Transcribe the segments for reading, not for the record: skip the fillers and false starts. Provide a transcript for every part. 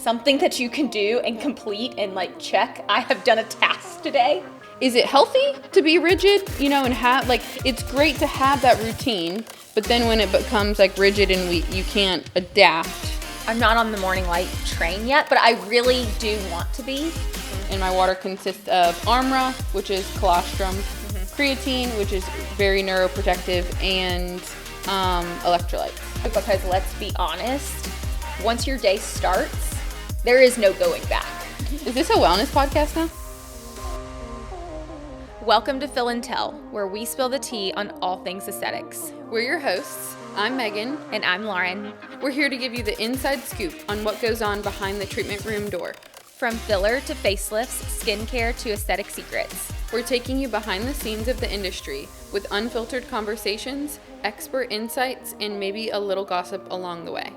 something that you can do and complete and like check, I have done a task today. Is it healthy to be rigid, and have, like, it's great to have that routine, but then when it becomes like rigid and you can't adapt. I'm not on the morning light train yet, but I really do want to be. And my water consists of Armra, which is colostrum, creatine, which is very neuroprotective, and electrolytes. Because let's be honest, once your day starts, there is no going back. Is this a wellness podcast now? Welcome to Fill and Tell, where we spill the tea on all things aesthetics. We're your hosts. I'm Megan. And I'm Lauren. We're here to give you the inside scoop on what goes on behind the treatment room door. From filler to facelifts, skincare to aesthetic secrets. We're taking you behind the scenes of the industry with unfiltered conversations, expert insights, and maybe a little gossip along the way.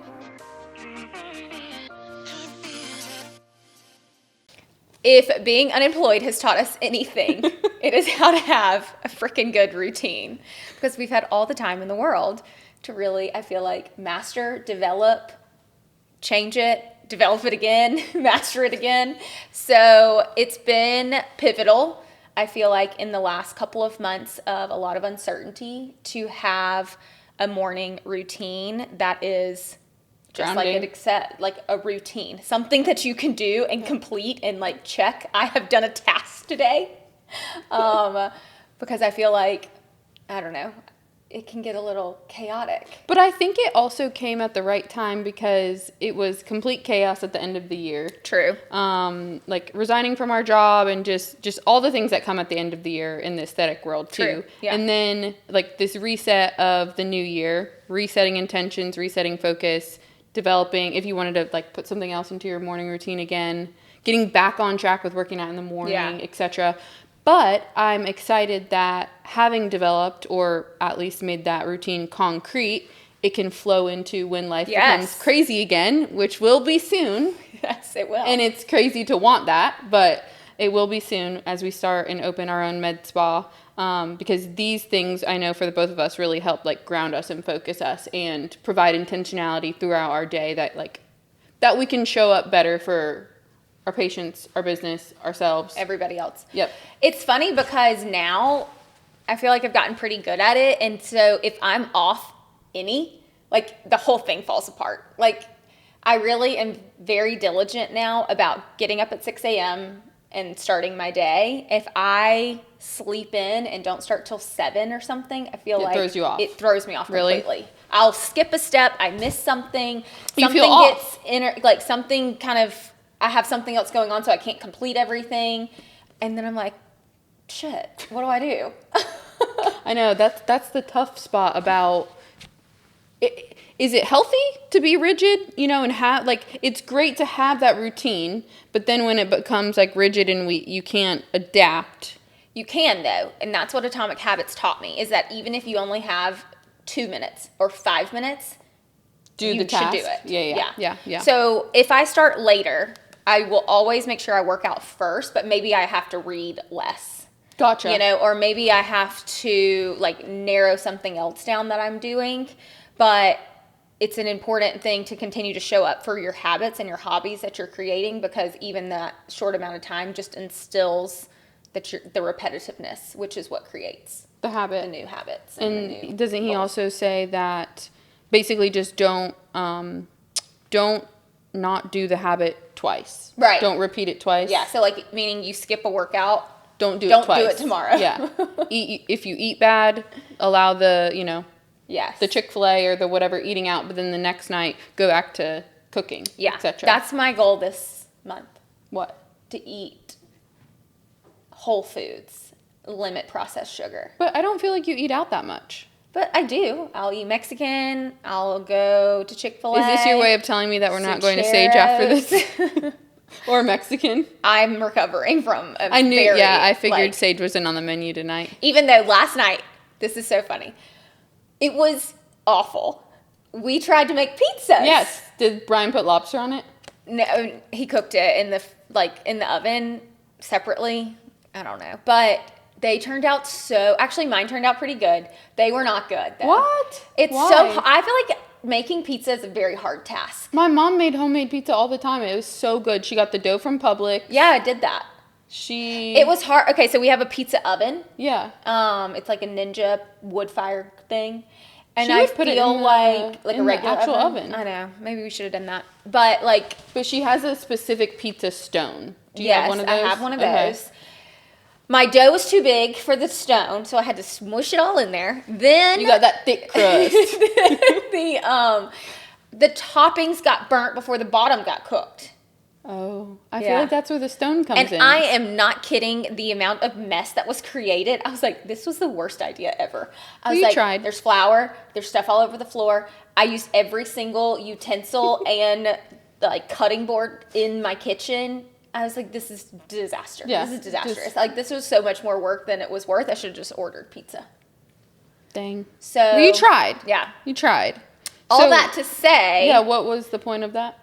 If being unemployed has taught us anything, it is how to have a freaking good routine. Because we've had all the time in the world to really, I feel like, master, develop, change it, develop it again, master it again. So it's been pivotal, I feel like, in the last couple of months of a lot of uncertainty to have a morning routine that is just grounding. like a routine, something that you can do and complete and like check. I have done a task today because I feel like, I don't know, it can get a little chaotic. But I think it also came at the right time because it was complete chaos at the end of the year. True. Like resigning from our job and just all the things that come at the end of the year in the aesthetic world too. True. Yeah. And then like this reset of the new year, resetting intentions, resetting focus, developing, if you wanted to like put something else into your morning routine again, getting back on track with working out in the morning, etc. But I'm excited that having developed or at least made that routine concrete, it can flow into when life becomes crazy again, which will be soon. Yes, it will. And it's crazy to want that, but it will be soon as we start and open our own med spa. Because these things, I know for the both of us, really help like ground us and focus us and provide intentionality throughout our day that we can show up better for our patients, our business, ourselves. Everybody else. Yep. It's funny because now I feel like I've gotten pretty good at it. And so if I'm off like the whole thing falls apart. Like I really am very diligent now about getting up at 6 a.m. and starting my day. If I sleep in and don't start till 7 or something, I feel like throws you off. It throws me off Really? completely. I'll skip a step. I miss something. You feel something off. gets something kind of, I have something else going on so I can't complete everything. And then I'm like, shit, what do I do? I know that's the tough spot about it. Is it healthy to be rigid, and have, like, it's great to have that routine, but then when it becomes like rigid and you can't adapt. You can though, and that's what Atomic Habits taught me, is that even if you only have 2 minutes or 5 minutes, you should do it. Yeah. So if I start later, I will always make sure I work out first, but maybe I have to read less. Gotcha. Or maybe I have to like narrow something else down that I'm doing, but it's an important thing to continue to show up for your habits and your hobbies that you're creating, because even that short amount of time just instills the repetitiveness, which is what creates the habit, the new habits. And doesn't he also say that basically just don't not do the habit twice? Right. Don't repeat it twice. Yeah. So like meaning you skip a workout. Don't do it twice. Don't do it tomorrow. Yeah. If you eat bad, allow the Yes. the Chick-fil-A or the whatever eating out, but then the next night go back to cooking, etc. That's my goal this month. What? To eat whole foods, limit processed sugar. But I don't feel like you eat out that much. But I do. I'll eat Mexican. I'll go to Chick-fil-A. Is this your way of telling me that we're not going to Sage after this? Or Mexican? I'm recovering from I figured Sage was in on the menu tonight. Even though last night, this is so funny, it was awful. We tried to make pizza. Yes. Did Brian put lobster on it? No, he cooked it in the oven separately. I don't know. But they turned out actually mine turned out pretty good. They were not good though. What? It's Why? so, I feel like making pizza is a very hard task. My mom made homemade pizza all the time. It was so good. She got the dough from Publix. Yeah, I did that. It was hard. Okay, so we have a pizza oven. Yeah. It's like a Ninja wood fire thing. And She I would put it feel in the- like a in the regular actual oven. I know. Maybe we should have done that. But like, But she has a specific pizza stone. Do you yes, have one of those? I have one of Okay. those. My dough was too big for the stone, so I had to smush it all in there. Then You got that thick crust. the toppings got burnt before the bottom got cooked. Oh, I Yeah. feel like that's where the stone comes And in. I am not kidding, the amount of mess that was created. I was like, this was the worst idea ever. I was you like, tried. There's flour, there's stuff all over the floor. I used every single utensil and like cutting board in my kitchen. I was like, this is disaster. Yeah, This is disastrous. just- Like, this was so much more work than it was worth. I should have just ordered pizza. Dang. So Well, you tried. Yeah. You tried. All So- that to say, Yeah, what was the point of that?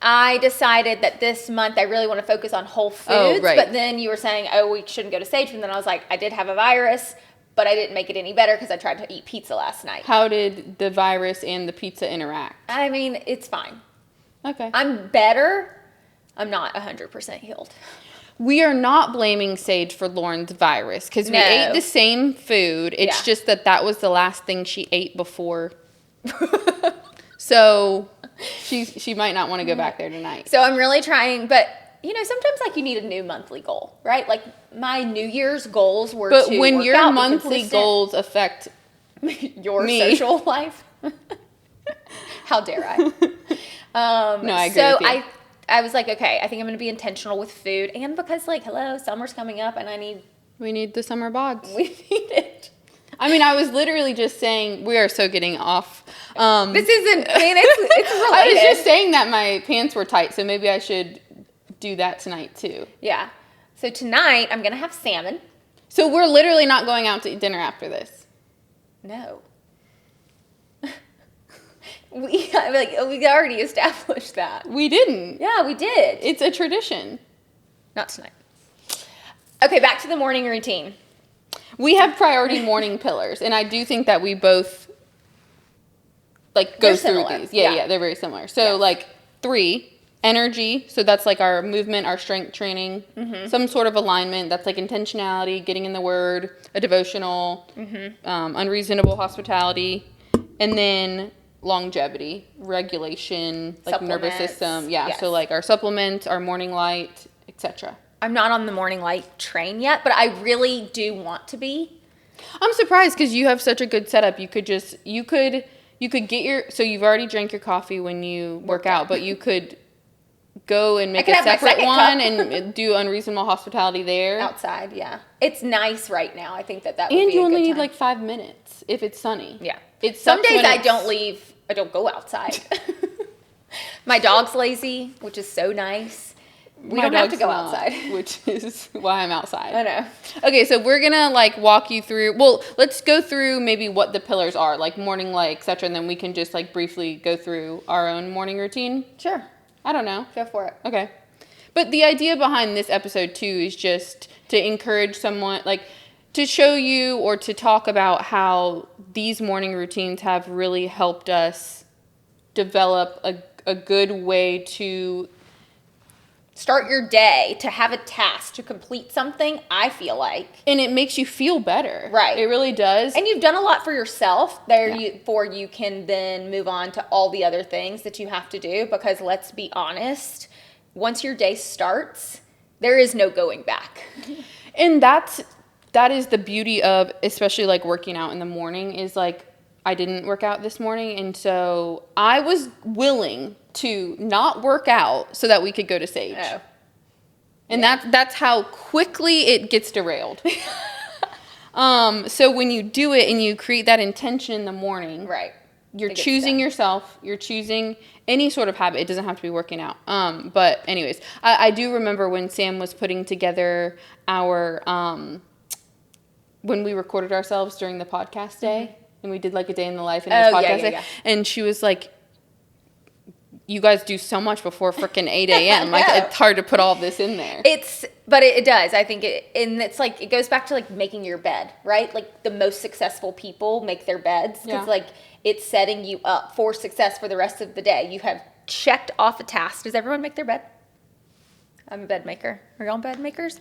I decided that this month I really want to focus on whole foods. Oh, right. But then you were saying, oh, we shouldn't go to Sage. And then I was like, I did have a virus, but I didn't make it any better because I tried to eat pizza last night. How did the virus and the pizza interact? I mean, it's fine. Okay. I'm better. I'm not 100% healed. We are not blaming Sage for Lauren's virus because we No. ate the same food. It's Yeah. just that was the last thing she ate before. So she might not want to go back there tonight. So I'm really trying, but sometimes like you need a new monthly goal, right? Like my New Year's goals were But to when work your out, be monthly consistent. goals affect your me. social life. How dare I? No, I agree So with you. I was like, okay, I think I'm going to be intentional with food, and because like, hello, summer's coming up, and We need the summer bods. we need it. I mean, I was literally just saying we are so getting off. This isn't. I mean, it's related. I was just saying that my pants were tight, so maybe I should do that tonight too. Yeah. So tonight I'm gonna have salmon. So we're literally not going out to eat dinner after this. No. We already established that. We didn't. Yeah, we did. It's a tradition. Not tonight. Okay, back to the morning routine. We have priority morning pillars, and I do think that we both like go They're through similar. these. Yeah. Yeah, they're very similar. So Yes. like 3, energy. So that's like our movement, our strength training, Mm-hmm. some sort of alignment. That's like intentionality, getting in the word, a devotional, unreasonable hospitality, and then longevity, regulation, like nervous Supplements. system. Yeah. Yes. So like our supplements, our morning light, etc. I'm not on the morning light train yet, but I really do want to be. I'm surprised because you have such a good setup. You could get your, so you've already drank your coffee when you work out, but you could go and make could a have my separate second one cup. and do unreasonable hospitality there. Outside, yeah. It's nice right now. I think that would And be you a only good need time. like 5 minutes if it's sunny. Yeah. It Some sucks days when I it's- don't leave. I don't go outside. My dog's lazy, which is so nice. We My don't have to dog's go not, outside. which is why I'm outside. I know. Okay, so we're gonna like walk you through. Well, let's go through maybe what the pillars are, like morning light, etc., and then we can just like briefly go through our own morning routine. Sure. I don't know. Go for it. Okay. But the idea behind this episode too is just to encourage someone, like to show you or to talk about how these morning routines have really helped us develop a good way to, Start your day, to have a task, to complete something, I feel like. and it makes you feel better. Right. It really does. And you've done a lot for yourself. Yeah. You can then move on to all the other things that you have to do, because let's be honest, once your day starts, there is no going back. And that is the beauty of, especially like working out in the morning, is like I didn't work out this morning, and so I was willing to not work out so that we could go to Sage. Oh. And that's how quickly it gets derailed. So when you do it and you create that intention in the morning, Right. you're It gets choosing done. yourself, you're choosing any sort of habit. It doesn't have to be working out. But anyways, I do remember when Sam was putting together our, when we recorded ourselves during the podcast day, and we did like a day in the life in this Oh, podcast yeah, day, yeah. and she was like, you guys do so much before freaking 8 a.m. Like, know. it's hard to put all this in there. But it does. I think it's like, it goes back to like making your bed, right? Like the most successful people make their beds. Yeah. Because like it's setting you up for success for the rest of the day. You have checked off a task. Does everyone make their bed? I'm a bed maker. Are y'all bed makers?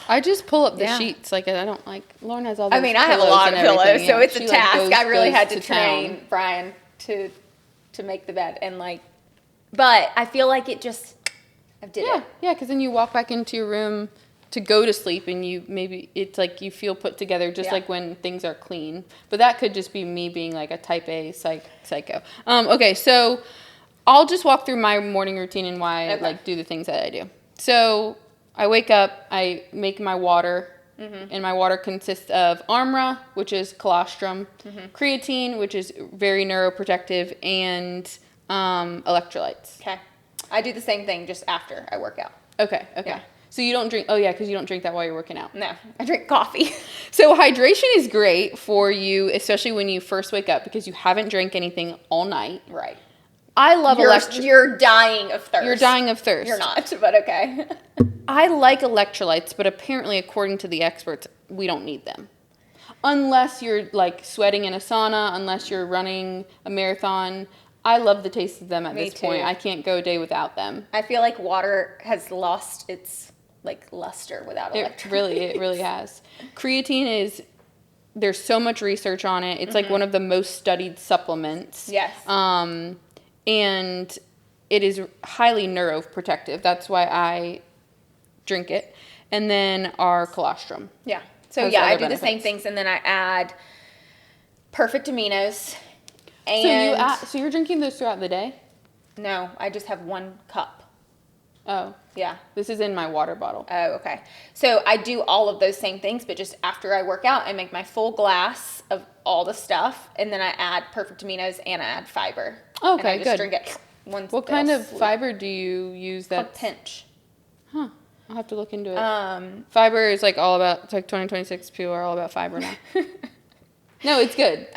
I just pull up the Yeah. sheets. Like, I don't like, Lauren has all those I mean, I have a pillows lot and of pillows, everything, so yeah. it's a She, like, task. I really goes had to to town. train Brian to make the bed, and like, but I feel like it just, I did Yeah, it. yeah, because then you walk back into your room to go to sleep and it's like you feel put together just Yeah. like when things are clean. But that could just be me being like a type A psycho. Okay, so I'll just walk through my morning routine and why I Okay. like do the things that I do. So I wake up, I make my water, and my water consists of Armra, which is colostrum, creatine, which is very neuroprotective, and electrolytes. Okay. I do the same thing just after I work out. Okay. Yeah. So you don't drink, oh yeah, because you don't drink that while you're working out. No, I drink coffee. So hydration is great for you, especially when you first wake up because you haven't drank anything all night. Right. I love You're dying of thirst. You're dying of thirst. You're not, but okay. I like electrolytes, but apparently, according to the experts, we don't need them. Unless you're like sweating in a sauna, unless you're running a marathon. I love the taste of them at Me this point. too. I can't go a day without them. I feel like water has lost its like luster without electrolytes. It really has. Creatine is, there's so much research on it. It's like one of the most studied supplements. Yes. And it is highly neuroprotective. That's why I drink it. And then our colostrum. Yeah. So Has yeah, I other do the same benefits. things, and then I add perfect aminos. And So you're drinking those throughout the day? no, I just have 1 cup. Oh, Yeah. this is in my water bottle. Oh, okay. So I do all of those same things, but just after I work out, I make my full glass of all the stuff, and then I add perfect aminos and I add fiber. Okay, and I just good. drink it. Once What kind of fiber do you use? Called That's Pinch. Huh. I'll have to look into it. Fiber is like all about, it's like 2026 people are all about fiber now. No, it's good.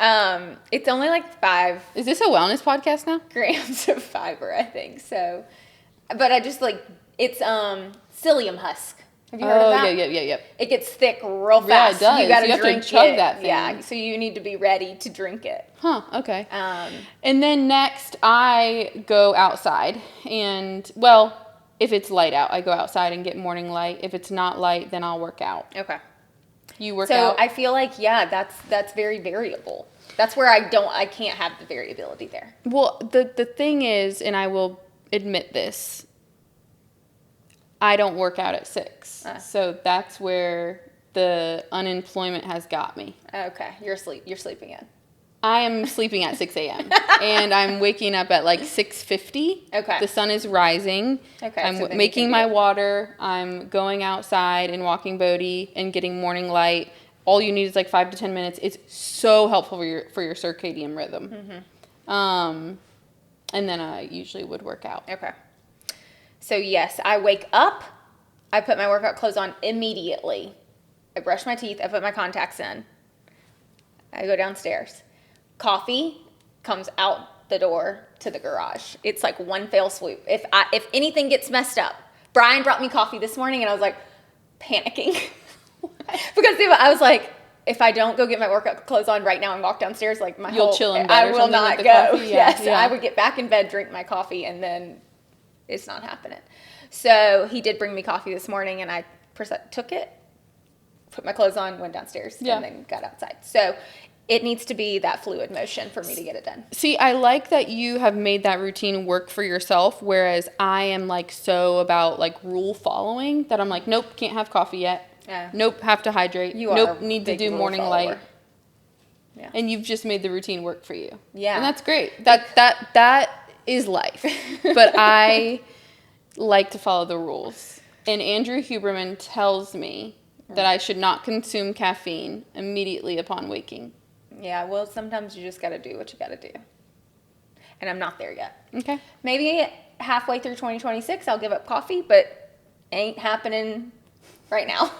It's only like 5 Is this a wellness podcast now? grams of fiber, I think. So, but I just like, it's psyllium husk. Have you heard of that? Yeah. It gets thick real Yeah, it fast. does. You got You to have to drink chug it. that thing. Yeah, so you need to be ready to drink it. Huh, okay. Um, And then next, I go outside. And, well, if it's light out, I go outside and get morning light. If it's not light, then I'll work out. okay. You work So out? I feel like, yeah, that's very variable. That's where I can't have the variability there. Well, the thing is, and I will admit this, I don't work out at 6. So that's where the unemployment has got me. Okay, you're sleeping in. I am sleeping at 6 a.m. and I'm waking up at like 6:50. Okay. The sun is rising. Okay, I'm so then you making can my do it. water. I'm going outside and walking Bodhi and getting morning light. All you need is like 5 to 10 minutes. It's so helpful for your circadian rhythm. Mm-hmm. And then I usually would work out. Okay. So yes, I wake up, I put my workout clothes on immediately. I brush my teeth, I put my contacts in. I go downstairs. Coffee comes out the door to the garage. It's like one fell swoop. If anything gets messed up, Brian brought me coffee this morning and I was like panicking. Because I was like, if I don't go get my workout clothes on right now and walk downstairs, like You'll chill in bed I or will something not with go. the coffee? Yeah, Yes, yeah. I would get back in bed, drink my coffee, and then it's not happening. So he did bring me coffee this morning, and I took it, put my clothes on, went downstairs, Yeah. and then got outside. So it needs to be that fluid motion for me to get it done. See, I like that you have made that routine work for yourself, whereas I am like so about like rule following that I'm like, nope, can't have coffee yet. Yeah. Nope, have to hydrate. You are nope, a need to big do rule morning follower. light. Yeah. And you've just made the routine work for you. Yeah. And that's great. That is life. But I like to follow the rules. And Andrew Huberman tells me that I should not consume caffeine immediately upon waking. Yeah, well, sometimes you just got to do what you got to do. And I'm not there yet. Okay. Maybe halfway through 2026, I'll give up coffee, but ain't happening right now.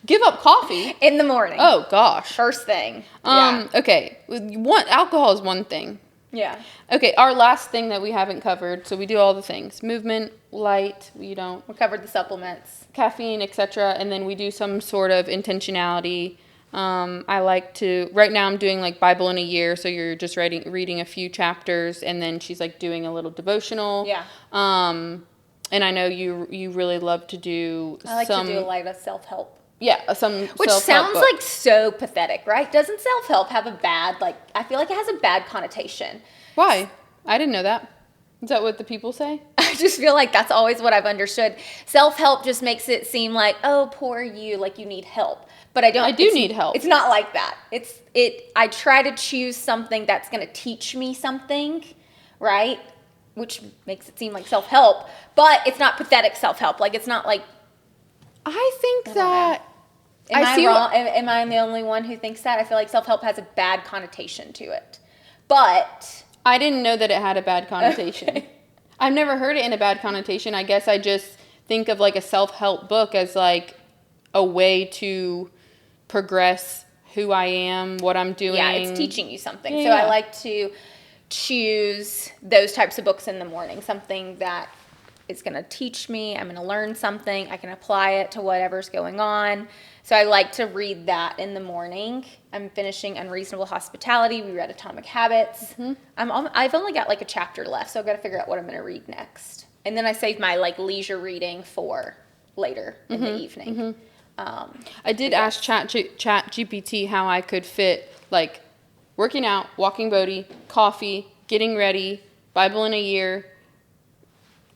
Give up coffee? In the morning. Oh gosh. First thing. Okay. Alcohol is one thing. Yeah. Okay, our last thing that we haven't covered, so we do all the things. Movement, light, we don't, We covered the supplements. caffeine, etc. And then we do some sort of intentionality I like to, right now I'm doing like Bible in a year. So you're just reading a few chapters, and then she's like doing a little devotional. Yeah. And I know you really love to do I like to do a lot of self-help. Yeah, some Which self-help sounds book. like so pathetic, right? Doesn't self-help have a bad, like, I feel like it has a bad connotation. Why? I didn't know that. Is that what the people say? I just feel like that's always what I've understood. Self-help just makes it seem like, oh, poor you, like you need help. But I don't. I do need help. It's not like that. I try to choose something that's going to teach me something, right? Which makes it seem like self-help, but it's not pathetic self-help. Like, it's not like, I think that... Am I wrong? Am I the only one who thinks that? I feel like self-help has a bad connotation to it. But... I didn't know that it had a bad connotation. Okay. I've never heard it in a bad connotation. I guess I just think of like a self-help book as like a way to progress who I am, what I'm doing. Yeah, it's teaching you something. Yeah, so yeah. I like to choose those types of books in the morning. Something that is going to teach me. I'm going to learn something. I can apply it to whatever's going on. So I like to read that in the morning. I'm finishing Unreasonable Hospitality. We read Atomic Habits. Mm-hmm. I've only got like a chapter left, so I've got to figure out what I'm going to read next. And then I save my like leisure reading for later in the evening. Mm-hmm. I did ask ChatGPT how I could fit like working out, walking Bodhi, coffee, getting ready, Bible in a year,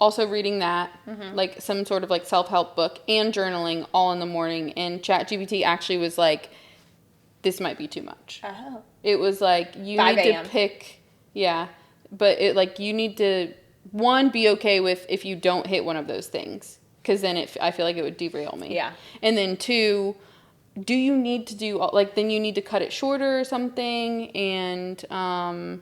also reading that, like some sort of like self-help book and journaling all in the morning. And ChatGPT actually was like, this might be too much. Oh. It was like, you 5 need a.m. to pick, yeah, but it like, you need to, one, be okay with if you don't hit one of those things, because then I feel like it would derail me. Yeah. And then two, do you need to do, like, then you need to cut it shorter or something, and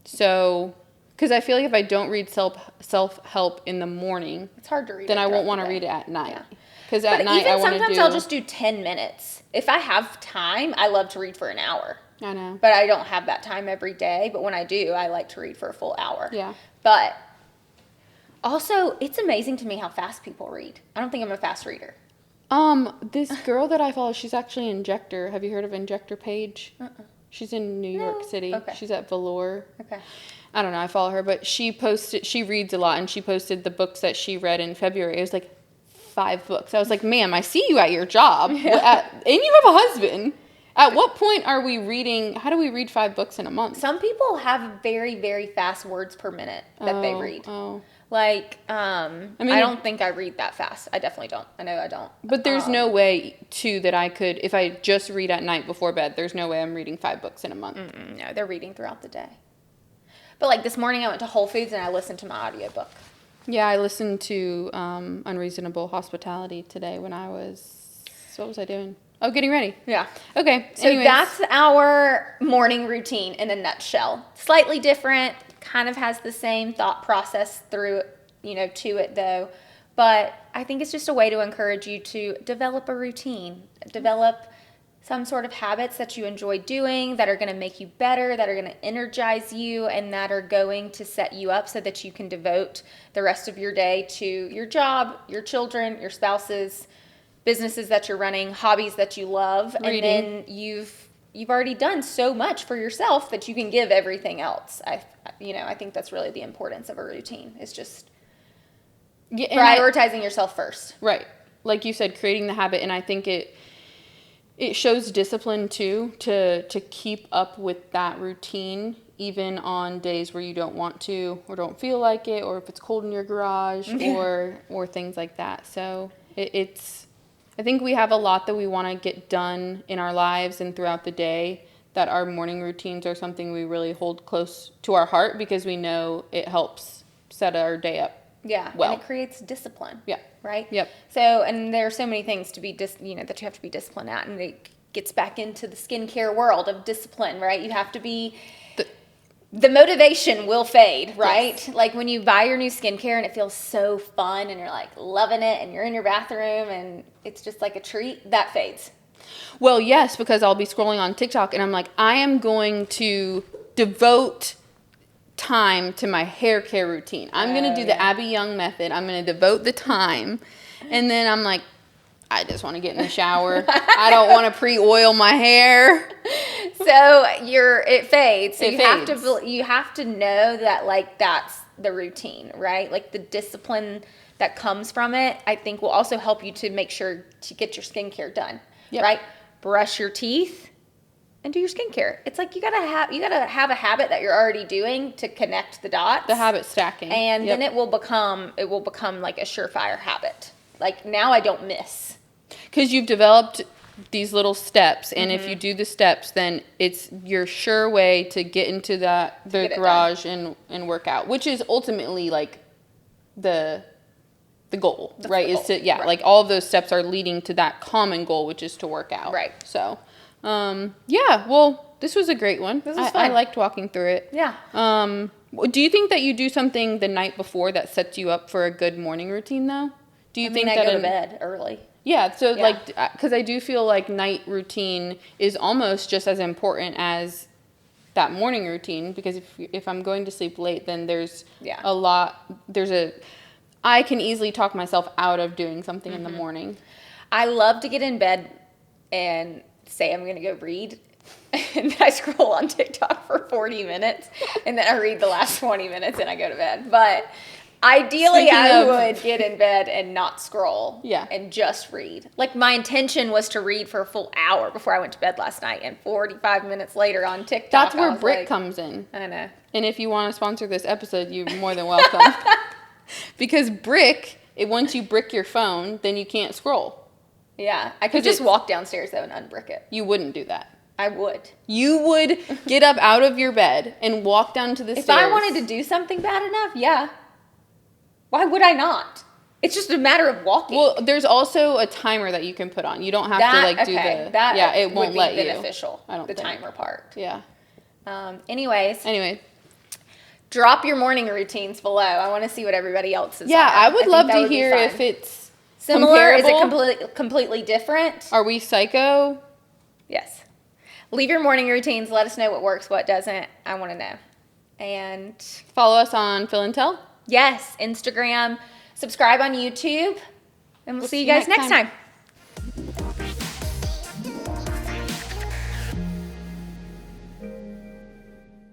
so... Because I feel like if I don't read self-help in the morning, It's hard to read. then it I won't throughout want the to day. read it at night. Yeah. Because at night I want to do... sometimes I'll just do 10 minutes. If I have time, I love to read for an hour. I know. But I don't have that time every day. But when I do, I like to read for a full hour. Yeah. But also, it's amazing to me how fast people read. I don't think I'm a fast reader. This girl that I follow, she's actually Injector. Have you heard of Injector Page? She's in New York City. Okay. She's at Velour. Okay. I don't know, I follow her, but she reads a lot, and she posted the books that she read in February. It was like 5 books. I was like, ma'am, I see you at your job, and you have a husband. At what point are we reading, how do we read 5 books in a month? Some people have very, very fast words per minute that they read. Oh. Like, I don't think I read that fast. I definitely don't. I know I don't. But there's no way, too, that I could, if I just read at night before bed, there's no way I'm reading 5 books in a month. No, they're reading throughout the day. But like this morning I went to Whole Foods and I listened to my audiobook. Yeah, I listened to Unreasonable Hospitality today when I was, what was I doing? Oh, getting ready. Yeah. Okay. So anyways. that's our morning routine in a nutshell. Slightly different, kind of has the same thought process through, to it though. But I think it's just a way to encourage you to develop a routine, develop some sort of habits that you enjoy doing that are going to make you better, that are going to energize you, and that are going to set you up so that you can devote the rest of your day to your job, your children, your spouses, businesses that you're running, hobbies that you love. Reading. And then you've already done so much for yourself that you can give everything else. I think that's really the importance of a routine, is just prioritizing yourself first. Right. Like you said, creating the habit, and I think it shows discipline too, to keep up with that routine, even on days where you don't want to or don't feel like it, or if it's cold in your garage or things like that. So I think we have a lot that we want to get done in our lives and throughout the day, that our morning routines are something we really hold close to our heart, because we know it helps set our day up. Yeah, well. And it creates discipline. Yeah. Right? Yep. So, and there are so many things to be, that you have to be disciplined at, and it gets back into the skincare world of discipline, right? You have to be, the motivation will fade, right? Yes. Like when you buy your new skincare and it feels so fun and you're like loving it and you're in your bathroom and it's just like a treat, that fades. Well, yes, because I'll be scrolling on TikTok and I'm like, I am going to devote time to my hair care routine. I'm going to do the Abby Young method. I'm going to devote the time. And then I'm like, I just want to get in the shower. I don't want to pre-oil my hair. So it fades. So It you have to know that like that's the routine, right? Like the discipline that comes from it, I think will also help you to make sure to get your skincare done, Yep. right? Brush your teeth and do your skincare. It's like you gotta have a habit that you're already doing to connect the dots. The habit stacking. And Yep. then it will become like a surefire habit. Like now I don't miss. Because you've developed these little steps, and if you do the steps, then it's your sure way to get into the Get it garage and work out, which is ultimately like the goal, That's right? the Is goal, to right. like all of those steps are leading to that common goal, which is to work out. Right. So, yeah. Well, this was a great one. This was I fun. liked walking through it. Yeah. Do you think that you do something the night before that sets you up for a good morning routine, though? Do you think I that go to bed early. Yeah, so Yeah. like, because I do feel like night routine is almost just as important as that morning routine, because if I'm going to sleep late, then there's Yeah. I can easily talk myself out of doing something in the morning. I love to get in bed and say I'm going to go read. And I scroll on TikTok for 40 minutes. And then I read the last 20 minutes and I go to bed. But ideally, Speaking I of- would get in bed and not scroll. Yeah. And just read. Like my intention was to read for a full hour before I went to bed last night. And 45 minutes later on TikTok, That's I where was Brick like, comes in. I know. And if you want to sponsor this episode, you're more than welcome. Because Brick, once you brick your phone, then you can't scroll. Yeah. I could 'Cause just it's- walk downstairs though and unbrick it. You wouldn't do that. I would. You would get up out of your bed and walk down to the If stairs. I wanted to do something bad enough, yeah. Why would I not? It's just a matter of walking. Well, there's also a timer that you can put on. You don't have to like do the. that yeah, it would won't be let beneficial. you. I don't the think. timer part. Yeah. Anyways, Anyway, drop your morning routines below. I want to see what everybody else's yeah, are. I would think love that to would be hear fun. if it's similar. Is it comparable? completely different? Are we psycho? Yes. Leave your morning routines. Let us know what works, what doesn't. I want to know. And Follow us on Phil and Tell. yes, Instagram. Subscribe on YouTube. And we'll see you guys next time.